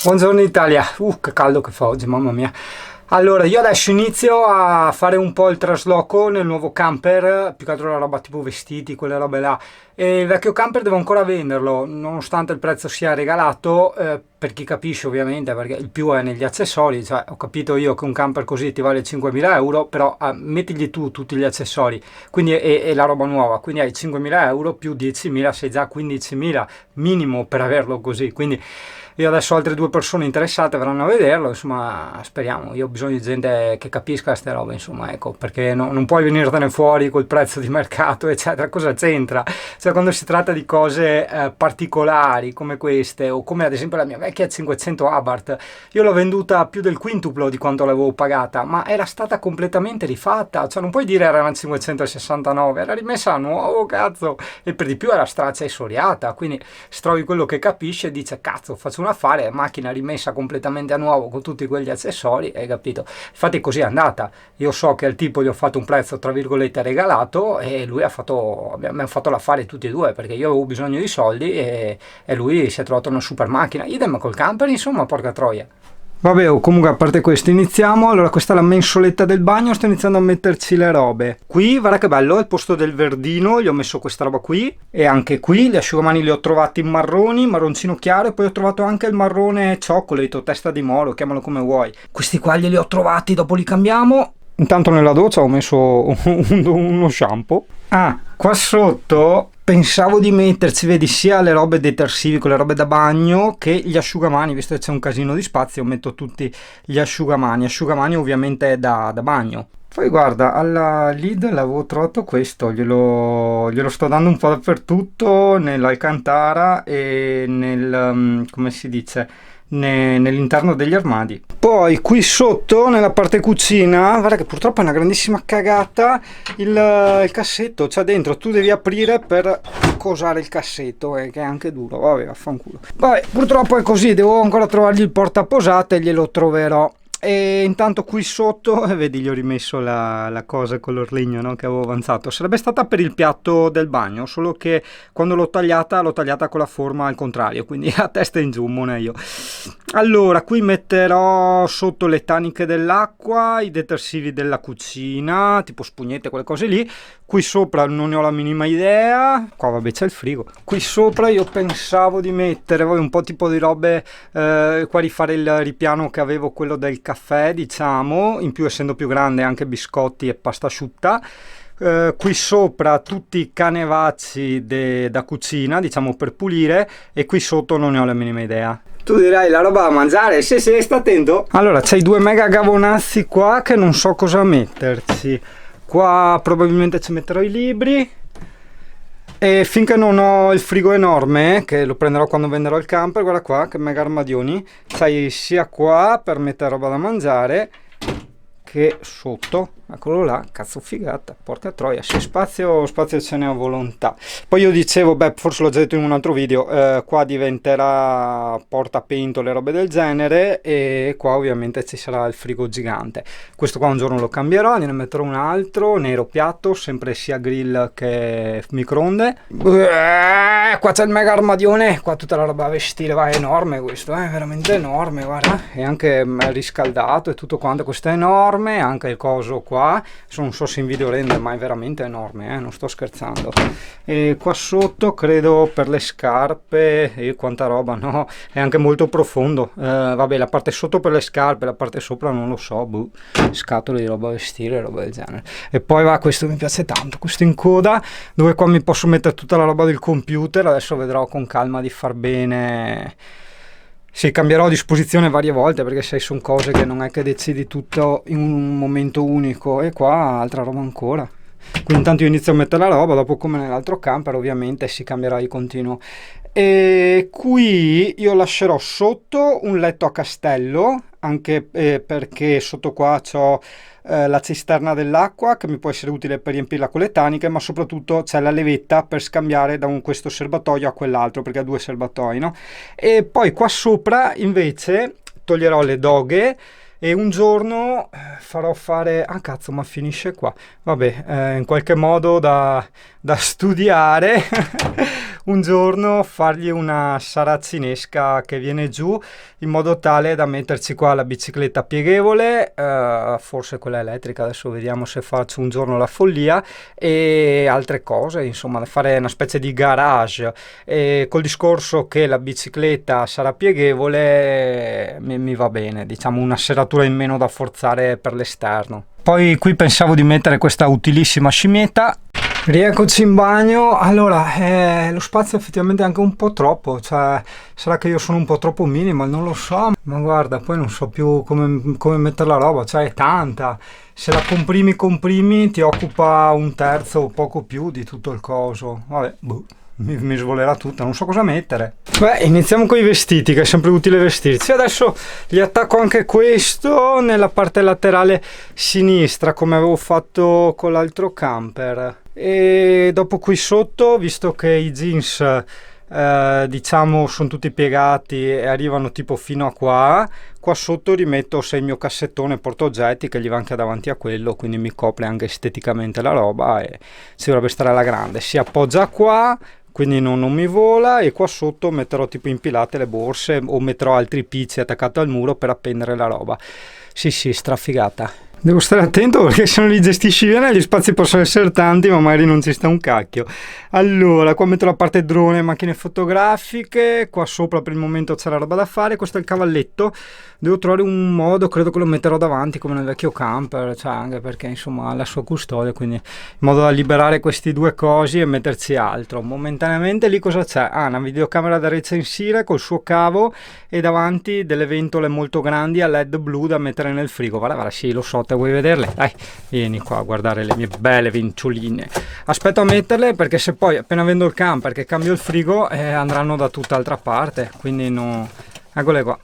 Buongiorno Italia, che caldo che fa oggi, mamma mia. Allora, io adesso inizio a fare un po' il trasloco nel nuovo camper, più che altro la roba tipo vestiti, quelle robe là. E il vecchio camper devo ancora venderlo, nonostante il prezzo sia regalato, per chi capisce ovviamente, perché il più è negli accessori, cioè ho capito io che un camper così ti vale 5.000 euro, però mettigli tu tutti gli accessori, quindi e la roba nuova, quindi hai 5.000 euro più 10.000, sei già a 15.000 minimo per averlo così, quindi io adesso altre due persone interessate verranno a vederlo, insomma speriamo, io ho bisogno di gente che capisca queste robe, insomma ecco, perché non puoi venirtene fuori col prezzo di mercato eccetera, cosa c'entra? Cioè quando si tratta di cose particolari come queste, o come ad esempio la mia vecchia 500 Abarth, io l'ho venduta più del quintuplo di quanto l'avevo pagata, ma era stata completamente rifatta, cioè non puoi dire era una 569, era rimessa a nuovo, cazzo, e per di più era straccia esoriata, quindi se trovi quello che capisce e dice cazzo faccio un affare, macchina rimessa completamente a nuovo con tutti quegli accessori, hai capito? Infatti così è andata, io so che al tipo gli ho fatto un prezzo tra virgolette regalato e lui abbiamo fatto l'affare tutti e due, perché io avevo bisogno di soldi e lui si è trovato una super macchina, idem col camper, insomma, porca troia. Vabbè, comunque a parte questo iniziamo. Allora, questa è la mensoletta del bagno, sto iniziando a metterci le robe. Qui, guarda che bello, al posto del verdino gli ho messo questa roba qui, e anche qui gli asciugamani li ho trovati marroni, marroncino chiaro, e poi ho trovato anche il marrone chocolate o testa di moro, chiamalo come vuoi. Questi qua glieli ho trovati, dopo li cambiamo. Intanto nella doccia ho messo uno shampoo. Ah, qua sotto pensavo di metterci, vedi, sia le robe detersivi, quelle robe da bagno, che gli asciugamani, visto che c'è un casino di spazio, metto tutti gli asciugamani ovviamente da bagno. Poi guarda, alla Lidl avevo trovato questo, glielo sto dando un po' dappertutto, nell'alcantara e come si dice, nell'interno degli armadi. Poi qui sotto nella parte cucina, guarda che purtroppo è una grandissima cagata il cassetto, cioè dentro tu devi aprire per cosare il cassetto, che è anche duro, vabbè, vaffanculo. Vabbè, purtroppo è così, devo ancora trovargli il portaposate e glielo troverò. E intanto qui sotto, vedi, gli ho rimesso la cosa color legno, no, che avevo avanzato. Sarebbe stata per il piatto del bagno, solo che quando l'ho tagliata con la forma al contrario, quindi a testa in giù, io. Allora, qui metterò sotto le taniche dell'acqua, i detersivi della cucina, tipo spugnette, quelle cose lì. Qui sopra non ne ho la minima idea. Qua vabbè c'è il frigo. Qui sopra io pensavo di mettere un po' tipo di robe, qua rifare il ripiano che avevo, quello del caffè, diciamo, in più essendo più grande anche biscotti e pasta asciutta. Qui sopra tutti i canevacci da cucina, diciamo, per pulire, e qui sotto non ne ho la minima idea. Tu dirai la roba da mangiare, sì, sta attento. Allora, c'hai due mega gavonazzi qua che non so cosa metterci. Qua probabilmente ci metterò i libri, e finché non ho il frigo enorme, che lo prenderò quando venderò il camper, guarda qua che mega armadioni, c'hai sia qua per mettere roba da mangiare che sotto, eccolo là, cazzo figata, porca troia, se spazio ce n'è a volontà. Poi io dicevo, forse l'ho già detto in un altro video, qua diventerà portapentole, robe del genere, e qua ovviamente ci sarà il frigo gigante. Questo qua un giorno lo cambierò, ne metterò un altro nero piatto, sempre sia grill che microonde. Qua c'è il mega armadione, qua tutta la roba da vestire, va, è enorme questo, è veramente enorme, guarda, e anche riscaldato e tutto quanto, questo è enorme, anche il coso qua, non so se in video rende, ma è veramente enorme, non sto scherzando. E qua sotto credo per le scarpe, e quanta roba, no, è anche molto profondo, vabbè, la parte sotto per le scarpe, la parte sopra non lo so, scatole di roba da vestire, roba del genere. E poi va, questo mi piace tanto, questo in coda, dove qua mi posso mettere tutta la roba del computer. Adesso vedrò con calma di far bene. Sì, cambierò disposizione varie volte, perché sai, sono cose che non è che decidi tutto in un momento unico, e qua altra roba ancora. Quindi intanto io inizio a mettere la roba, dopo come nell'altro camper ovviamente si cambierà di continuo. E qui io lascerò sotto un letto a castello, anche perché sotto qua c'ho la cisterna dell'acqua che mi può essere utile per riempirla con le taniche, ma soprattutto c'è la levetta per scambiare da questo serbatoio a quell'altro, perché ha due serbatoi, no? E poi qua sopra invece toglierò le doghe, e un giorno farò fare... Ah cazzo, ma finisce qua. Vabbè, in qualche modo da studiare un giorno fargli una saracinesca che viene giù in modo tale da metterci qua la bicicletta pieghevole, forse quella elettrica, adesso vediamo se faccio un giorno la follia, e altre cose, insomma, da fare una specie di garage, e col discorso che la bicicletta sarà pieghevole mi va bene, diciamo una serratura in meno da forzare per l'esterno. Poi qui pensavo di mettere questa utilissima scimmietta. Rieccoci in bagno. Allora, lo spazio è effettivamente anche un po' troppo, cioè sarà che io sono un po' troppo minimal, non lo so, ma guarda, poi non so più come mettere la roba, cioè è tanta, se la comprimi ti occupa un terzo o poco più di tutto il coso, vabbè, boh. Mi svolerà tutta, non so cosa mettere. Beh, iniziamo con i vestiti, che è sempre utile vestirsi. Adesso gli attacco anche questo nella parte laterale sinistra, come avevo fatto con l'altro camper. E dopo qui sotto, visto che i jeans diciamo sono tutti piegati e arrivano tipo fino a qua sotto rimetto se il mio cassettone portaoggetti che gli va anche davanti a quello, quindi mi copre anche esteticamente la roba e si dovrebbe stare alla grande. Si appoggia qua, quindi non mi vola, e qua sotto metterò tipo impilate le borse o metterò altri pizzi attaccati al muro per appendere la roba. Sì, strafigata. Devo stare attento perché se non li gestisci bene gli spazi possono essere tanti ma magari non ci sta un cacchio. Allora, qua metto la parte drone e macchine fotografiche, qua sopra per il momento c'è la roba da fare, questo è il cavalletto, devo trovare un modo, credo che lo metterò davanti come nel vecchio camper, cioè anche perché insomma ha la sua custodia, quindi in modo da liberare questi due cosi e metterci altro. Momentaneamente lì cosa c'è? Ah, una videocamera da recensire col suo cavo e davanti delle ventole molto grandi a LED blu da mettere nel frigo. Guarda, sì, lo so, te vuoi vederle? Dai, vieni qua a guardare le mie belle vencioline. Aspetto a metterle perché se poi appena vendo il camper che cambio il frigo andranno da tutt'altra parte, quindi no. Eccole qua,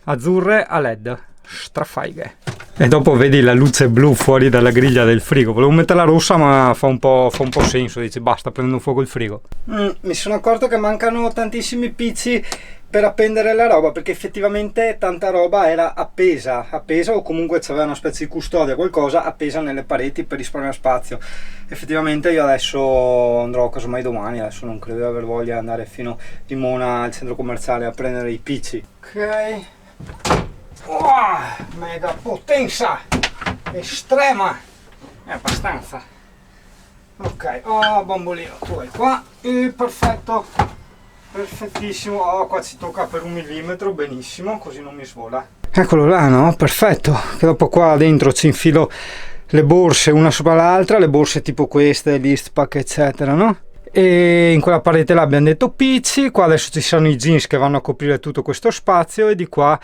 azzurre a LED, strafaighe. E dopo vedi la luce blu fuori dalla griglia del frigo. Volevo metterla rossa ma fa un po' senso, dici basta, prendo fuoco il frigo. Mi sono accorto che mancano tantissimi pizzi per appendere la roba, perché effettivamente tanta roba era appesa o comunque c'aveva una specie di custodia, qualcosa appesa nelle pareti per risparmiare spazio. Effettivamente io adesso andrò casomai domani, adesso non credo di aver voglia di andare fino di Mona al centro commerciale a prendere i pizzi. Ok, mega potenza estrema, è abbastanza. Ok, bambolino, tu vai qua, perfetto. Perfettissimo, qua ci tocca per 1 millimetro, benissimo, così non mi svola. Eccolo là, no? Perfetto, che dopo qua dentro ci infilo le borse una sopra l'altra, le borse tipo queste, l'Eastpak eccetera, no? E in quella parete là abbiamo detto pizzi, qua adesso ci sono i jeans che vanno a coprire tutto questo spazio e di qua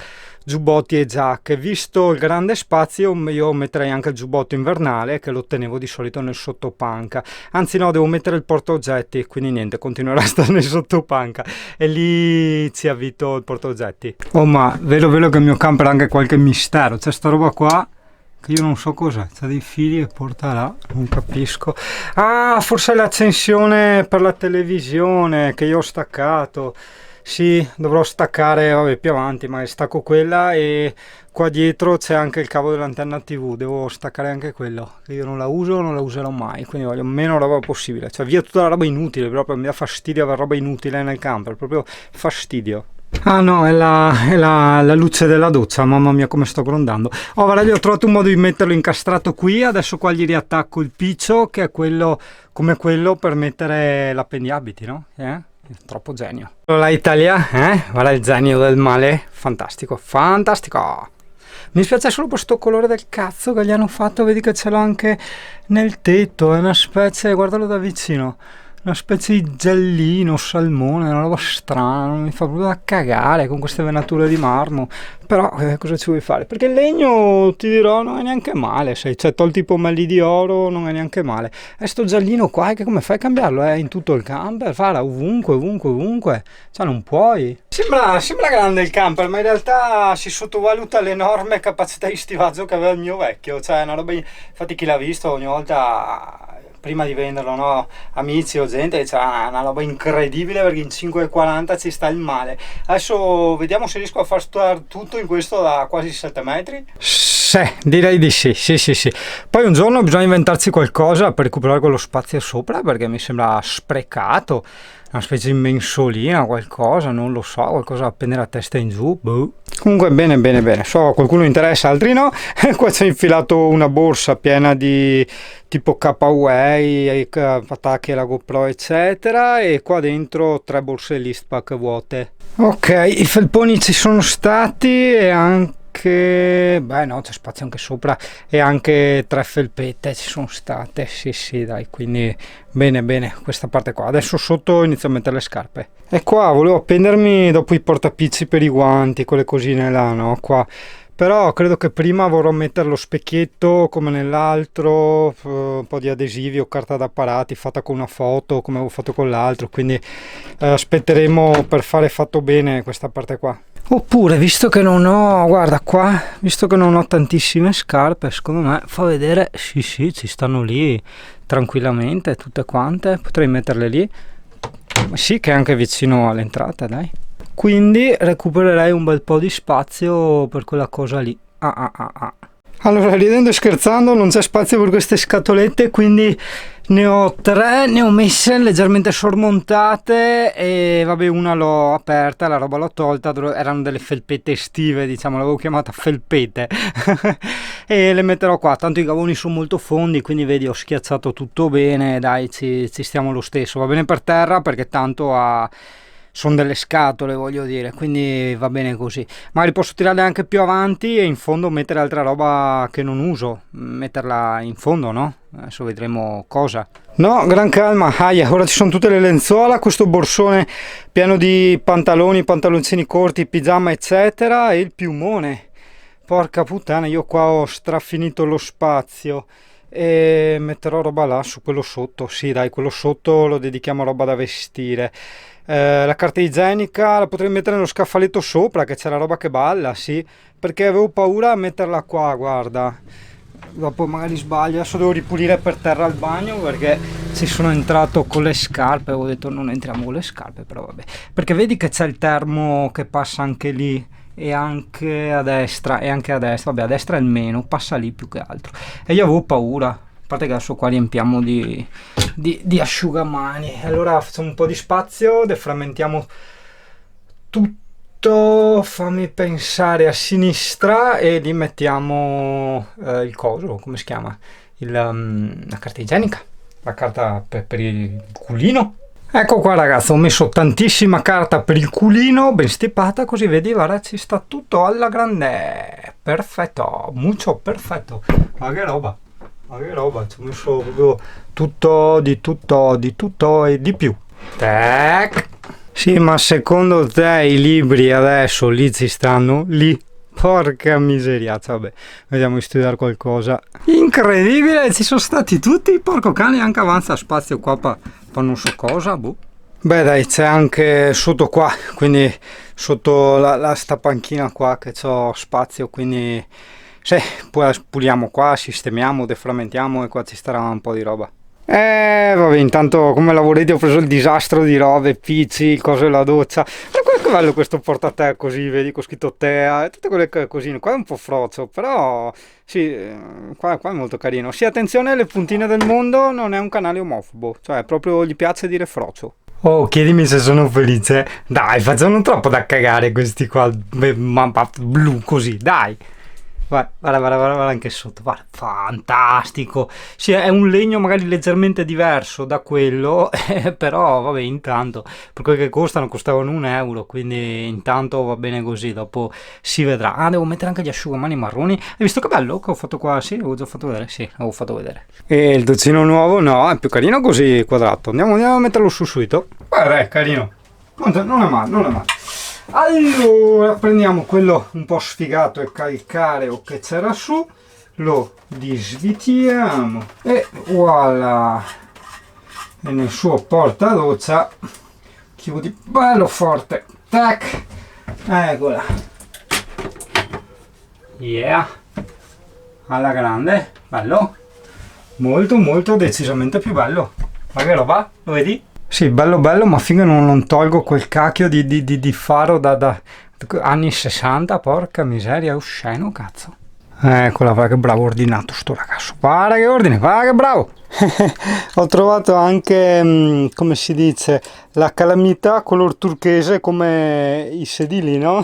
giubbotti e giacche. Visto il grande spazio io metterei anche il giubbotto invernale che lo tenevo di solito nel sottopanca, anzi no, devo mettere il portaoggetti, quindi niente, continuerà a stare nel sottopanca e lì ci avvito il portaoggetti. Oh, ma velo che il mio camper ha anche qualche mistero, c'è sta roba qua che io non so cos'è, c'ha dei fili e porta là, non capisco. Ah, forse è l'accensione per la televisione che io ho staccato. Sì, dovrò staccare, vabbè, più avanti, ma stacco quella e qua dietro c'è anche il cavo dell'antenna TV, devo staccare anche quello, che io non la uso, non la userò mai, quindi voglio meno roba possibile, cioè via tutta la roba inutile, proprio mi dà fastidio avere roba inutile nel camper, proprio fastidio. Ah no, è la luce della doccia, mamma mia come sto grondando. Oh, guarda, ho trovato un modo di metterlo incastrato qui, adesso qua gli riattacco il piccio, che è quello come quello per mettere l'appendiabiti, no? Troppo genio. La Italia, guarda il genio del male, fantastico, fantastico. Mi spiace solo per sto colore del cazzo che gli hanno fatto, vedi che ce l'ho anche nel tetto, è una specie, guardalo da vicino, una specie di giallino, salmone, una roba strana, mi fa proprio da cagare con queste venature di marmo, però cosa ci vuoi fare? Perché il legno, ti dirò, non è neanche male, cioè tolti i pomelli di oro, non è neanche male. E sto giallino qua, che come fai a cambiarlo? In tutto il camper, farà ovunque, cioè non puoi. Sembra grande il camper, ma in realtà si sottovaluta l'enorme capacità di stivaggio che aveva il mio vecchio, cioè una roba, infatti chi l'ha visto ogni volta prima di venderlo, no? Amici o gente, c'è una roba incredibile perché in 5,40 ci sta il male. Adesso vediamo se riesco a far stare tutto in questo da quasi 7 metri. Sì, direi di sì, sì, sì, sì. Poi un giorno bisogna inventarsi qualcosa per recuperare quello spazio sopra perché mi sembra sprecato, una specie di mensolina, qualcosa, non lo so, qualcosa da appendere a testa in giù. Boh. Comunque bene, bene, bene. So, qualcuno interessa, altri no. Qua c'è infilato una borsa piena di tipo K-Way, attacchi alla GoPro, eccetera, e qua dentro 3 borse Listpack vuote. Ok, i felponi ci sono stati e anche, beh no, c'è spazio anche sopra, e anche 3 felpette ci sono state, sì sì dai, quindi bene bene questa parte qua. Adesso sotto inizio a mettere le scarpe. E qua volevo appendermi dopo i portapizzi per i guanti, quelle cosine là, no? Qua. Però credo che prima vorrò mettere lo specchietto come nell'altro, un po' di adesivi o carta d'apparati fatta con una foto come avevo fatto con l'altro, quindi aspetteremo per fare fatto bene questa parte qua. Oppure, visto che non ho, guarda qua, visto che non ho tantissime scarpe, secondo me fa vedere, sì sì, ci stanno lì tranquillamente tutte quante, potrei metterle lì, sì che è anche vicino all'entrata, dai. Quindi recupererei un bel po' di spazio per quella cosa lì. Allora, ridendo e scherzando, non c'è spazio per queste scatolette, quindi ne ho 3, ne ho messe leggermente sormontate e vabbè, una l'ho aperta, la roba l'ho tolta, erano delle felpette estive, diciamo, l'avevo chiamata felpete e le metterò qua, tanto i gavoni sono molto fondi, quindi vedi ho schiacciato tutto bene, dai, ci stiamo lo stesso, va bene per terra perché tanto sono delle scatole, voglio dire, quindi va bene così. Magari posso tirarle anche più avanti e in fondo mettere altra roba che non uso, metterla in fondo, no? Adesso vedremo cosa. No, gran calma, ora ci sono tutte le lenzuola, questo borsone pieno di pantaloni, pantaloncini corti, pigiama eccetera e il piumone. Porca puttana, io qua ho strafinito lo spazio e metterò roba là su quello sotto, sì dai, quello sotto lo dedichiamo a roba da vestire. La carta igienica la potrei mettere nello scaffaletto sopra, che c'è la roba che balla, sì, perché avevo paura a metterla qua, guarda, dopo magari sbaglio. Adesso devo ripulire per terra il bagno perché ci sono entrato con le scarpe, ho detto non entriamo con le scarpe, però vabbè, perché vedi che c'è il termo che passa anche lì e anche a destra, vabbè, a destra è il meno, passa lì più che altro, e io avevo paura, a parte che adesso qua riempiamo di asciugamani. Allora facciamo un po' di spazio, deframmentiamo tutto, fammi pensare, a sinistra, e lì mettiamo il coso, come si chiama? La carta igienica, la carta per il culino. Ecco qua ragazzi, ho messo tantissima carta per il culino, ben stipata, così vedi, guarda, ci sta tutto alla grande, perfetto, mucho perfetto, ma che roba. Ma che roba, ci ho messo proprio tutto e di più. Tac. Sì, ma secondo te i libri adesso lì ci stanno? Lì? Porca miseria, vabbè, vediamo di studiare qualcosa. Incredibile, ci sono stati tutti, porco cane, anche avanza spazio qua per non so cosa, boh. Beh dai, c'è anche sotto qua, quindi sotto la sta panchina qua che c'ho spazio, quindi... sì, poi puliamo qua, sistemiamo, deframmentiamo e qua ci starà un po' di roba. Vabbè, intanto come lavorete ho preso il disastro di robe, PC, cose della doccia. Ma che bello questo portatè così, vedi, con scritto Tea, tutte quelle cosine. Qua è un po' frozzo, però sì, qua è molto carino. Sì, attenzione, le puntine del mondo non è un canale omofobo, cioè proprio gli piace dire frozzo. Oh, chiedimi se sono felice. Dai, facciano troppo da cagare questi qua, blu così, dai. Guarda anche sotto, guarda, fantastico. Sì, è un legno magari leggermente diverso da quello, però vabbè, intanto per quel che costavano €1, quindi intanto va bene così, dopo si vedrà. Devo mettere anche gli asciugamani marroni. Hai visto che bello che ho fatto qua? Sì, avevo già fatto vedere, sì, avevo fatto vedere. E il doccino nuovo no, è più carino così quadrato. Andiamo a metterlo su subito. Guarda, è carino. Non è male. Allora prendiamo quello un po' sfigato e calcareo che c'era su, lo disvitiamo e voilà, e nel suo porta doccia chiudi bello forte, tac, eccola, yeah, alla grande, bello, molto decisamente più bello. Ma che roba, lo vedi? Sì, bello, ma finché non tolgo quel cacchio di faro da anni 60, porca miseria, è osceno, cazzo. Eccola, guarda che bravo ordinato sto ragazzo. Guarda che ordine, guarda che bravo. Ho trovato anche, come si dice, la calamità color turchese come i sedili, no?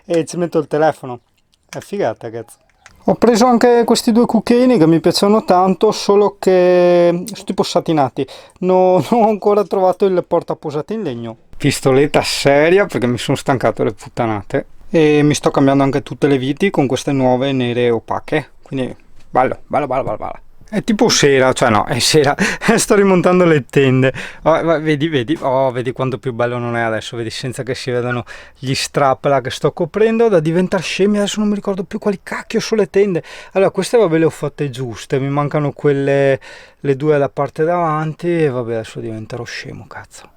E ci metto il telefono. È figata, cazzo. Ho preso anche questi due cucchiaini che mi piacciono tanto, solo che sono tipo satinati. Non ho ancora trovato il portaposate in legno. Pistoletta seria perché mi sono stancato le puttanate. E mi sto cambiando anche tutte le viti con queste nuove nere opache. Quindi bello, bello, bello, bello, bello. È tipo sera, cioè no, è sera. Sto rimontando le tende. Oh, vedi quanto più bello non è adesso. Vedi, senza che si vedano gli strap là che sto coprendo, da diventare scemi. Adesso non mi ricordo più quali cacchio sono le tende. Allora, queste vabbè le ho fatte giuste. Mi mancano quelle, le due alla parte davanti. E vabbè, adesso diventerò scemo, cazzo.